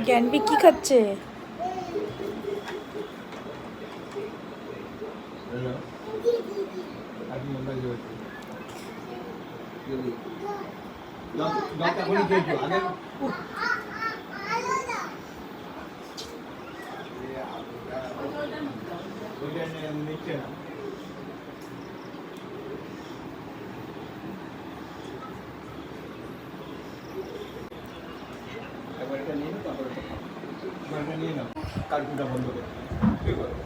জ্ঞানবি কি খাচ্ছে?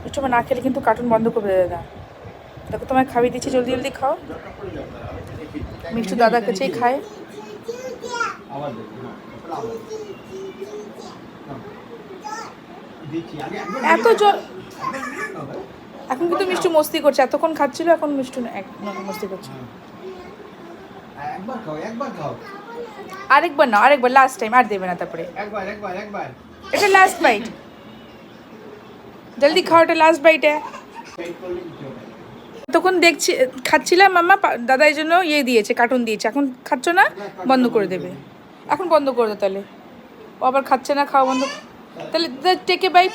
মিষ্টু না খেলে কিন্তু কার্টুন বন্ধ করবে দাদা। দেখো তোমায় খাইয়ে দিচ্ছি, জলদি জলদি খাও। মিষ্টু দাদার কাছেই খায়। এত জল এখন কিন্তু মিষ্টু মস্তি করছে, এতক্ষণ খাচ্ছিল, এখন মিষ্টু মস্তি করছে। আরেকবার না, আরেকবার লাস্ট টাইম, আর দেবে না তারপরে। এটা লাস্ট বাইট, জলদি খাও, এটা লাস্ট বাইট। তখন দেখছি খাচ্ছিলাম মাম্মা, দাদা এই জন্য ইয়ে দিয়েছে, কার্টুন দিয়েছে। এখন খাচ্ছ না, বন্ধ করে দেবে। এখন বন্ধ করে দে তাহলে, ও আবার খাচ্ছে না, খাওয়া বন্ধ। তাহলে টেক এ বাইট।